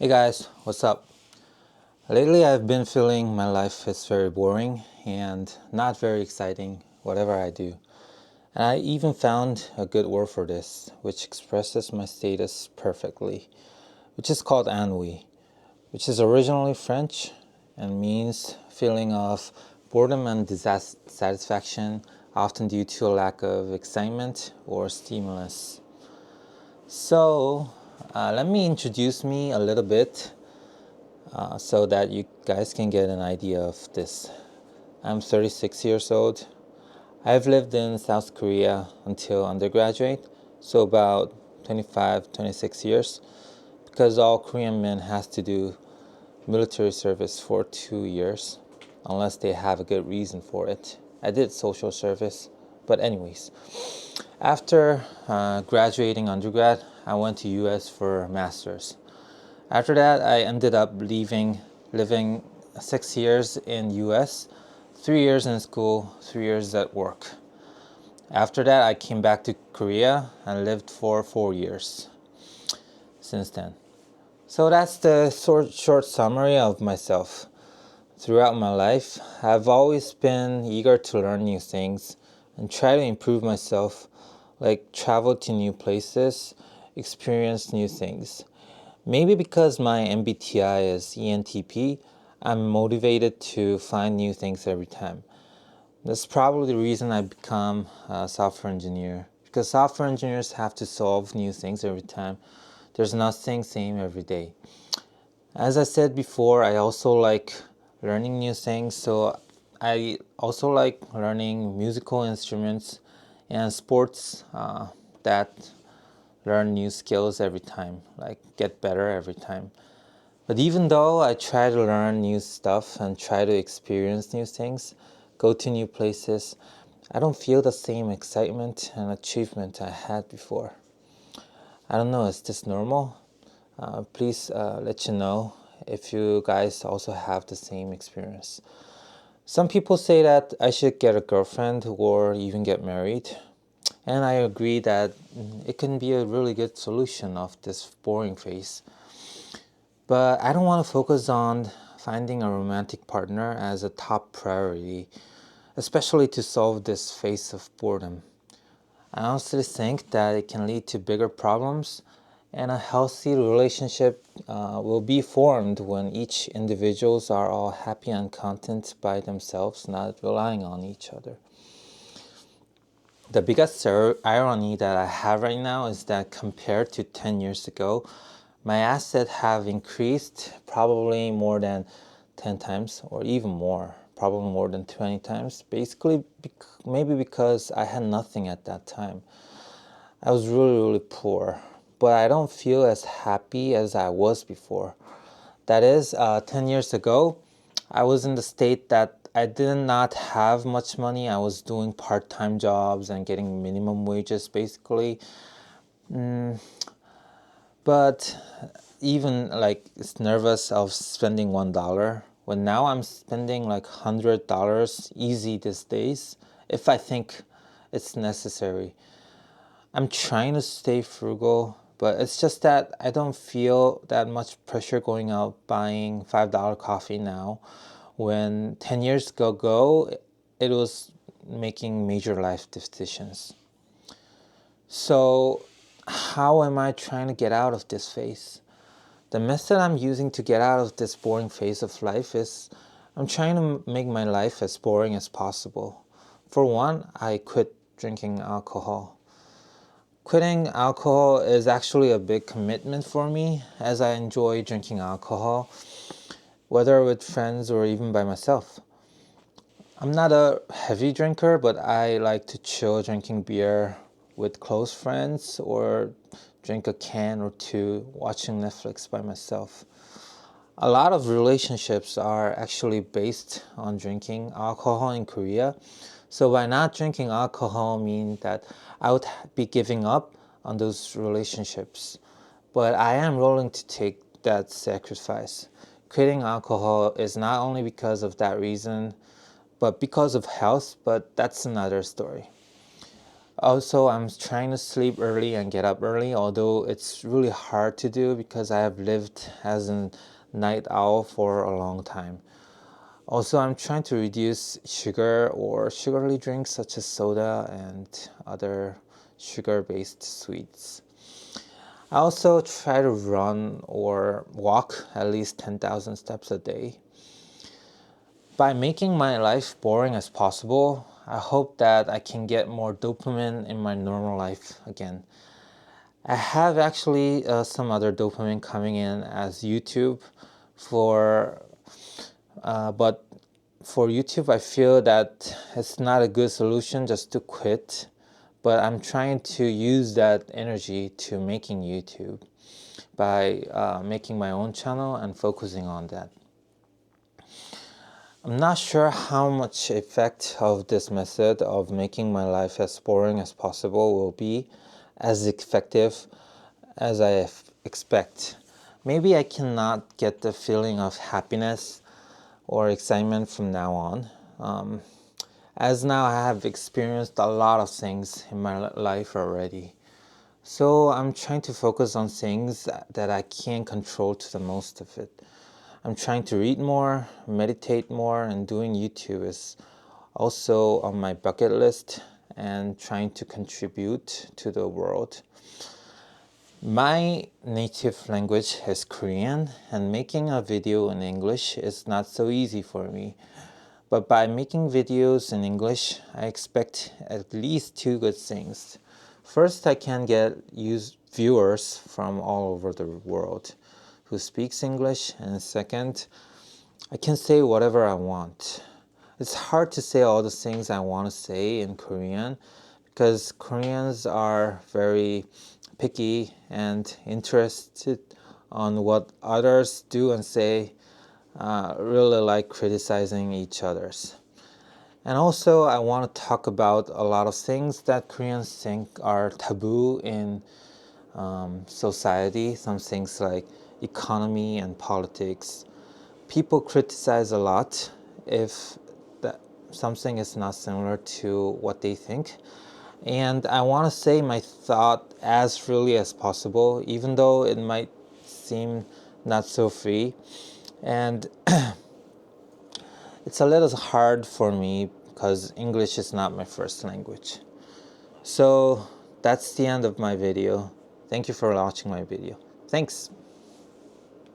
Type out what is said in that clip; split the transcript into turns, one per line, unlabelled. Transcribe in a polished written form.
Hey guys, what's up? Lately I've been feeling my life is very boring and not very exciting, whatever I do. And I even found a good word for this, which expresses my status perfectly, which is called ennui, which is originally French and means feeling of boredom and dissatisfaction, often due to a lack of excitement or stimulus. So, let me introduce me a little bit so that you guys can get an idea of this. I'm 36 years old. I've lived in South Korea until undergraduate, so about 25, 26 years, because all Korean men has to do military service for 2 years, unless they have a good reason for it. I did social service, but anyways, after graduating undergrad, I went to US for master's. After that, I ended up living 6 years in US, 3 years in school, 3 years at work. After that, I came back to Korea and lived for 4 years since then. So that's the short summary of myself. Throughout my life, I've always been eager to learn new things and try to improve myself, like travel to new places, experience new things. Maybe because my MBTI is ENTP, I'm motivated to find new things every time. That's probably the reason I become a software engineer, because software engineers have to solve new things every time. There's nothing same every day. As I said before, I also like learning new things, so I also like learning musical instruments and sports that learn new skills every time, like get better every time. But even though I try to learn new stuff and try to experience new things, go to new places, I don't feel the same excitement and achievement I had before. I don't know, is this normal? Please let you know if you guys also have the same experience. Some people say that I should get a girlfriend or even get married. And I agree that it can be a really good solution of this boring phase. But I don't want to focus on finding a romantic partner as a top priority, especially to solve this phase of boredom. I honestly think that it can lead to bigger problems, and a healthy relationship will be formed when each individuals are all happy and content by themselves, not relying on each other. The biggest irony that I have right now is that compared to 10 years ago, my assets have increased probably more than 10 times or even more, probably more than 20 times. Basically, maybe because I had nothing at that time. I was really poor, but I don't feel as happy as I was before. That is, 10 years ago, I was in the state that I did not have much money. I was doing part-time jobs and getting minimum wages basically. But even like it's nervous of spending $1. When now I'm spending like $100 easy these days if I think it's necessary. I'm trying to stay frugal, but it's just that I don't feel that much pressure going out buying $5 coffee now. When 10 years ago, it was making major life decisions. So, how am I trying to get out of this phase? The method I'm using to get out of this boring phase of life is I'm trying to make my life as boring as possible. For one, I quit drinking alcohol. Quitting alcohol is actually a big commitment for me as I enjoy drinking alcohol, whether with friends or even by myself. I'm not a heavy drinker, but I like to chill drinking beer with close friends or drink a can or two watching Netflix by myself. A lot of relationships are actually based on drinking alcohol in Korea. So by not drinking alcohol mean that I would be giving up on those relationships. But I am willing to take that sacrifice. Quitting alcohol is not only because of that reason, but because of health, but that's another story. Also, I'm trying to sleep early and get up early, although it's really hard to do because I have lived as a night owl for a long time. Also, I'm trying to reduce sugar or sugary drinks such as soda and other sugar-based sweets. I also try to run or walk at least 10,000 steps a day. By making my life boring as possible, I hope that I can get more dopamine in my normal life again. I have actually some other dopamine coming in as YouTube for but for YouTube I feel that it's not a good solution just to quit, but I'm trying to use that energy to making YouTube by making my own channel and focusing on that. I'm not sure how much effect of this method of making my life as boring as possible will be as effective as I expect. Maybe I cannot get the feeling of happiness or excitement from now on. As now I have experienced a lot of things in my life already. So I'm trying to focus on things that I can control to the most of it. I'm trying to read more, meditate more, and doing YouTube is also on my bucket list and trying to contribute to the world. My native language is Korean, and making a video in English is not so easy for me. But by making videos in English, I expect at least two good things. First, I can get viewers from all over the world who speaks English, and second, I can say whatever I want. It's hard to say all the things I want to say in Korean because Koreans are very picky and interested on what others do and say, really like criticizing each others. And also, I want to talk about a lot of things that Koreans think are taboo in society. Some things like economy and politics. People criticize a lot if that something is not similar to what they think. And I want to say my thought as freely as possible, even though it might seem not so free. And it's a little hard for me because English is not my first language. So that's the end of my video. Thank you for watching my video. Thanks.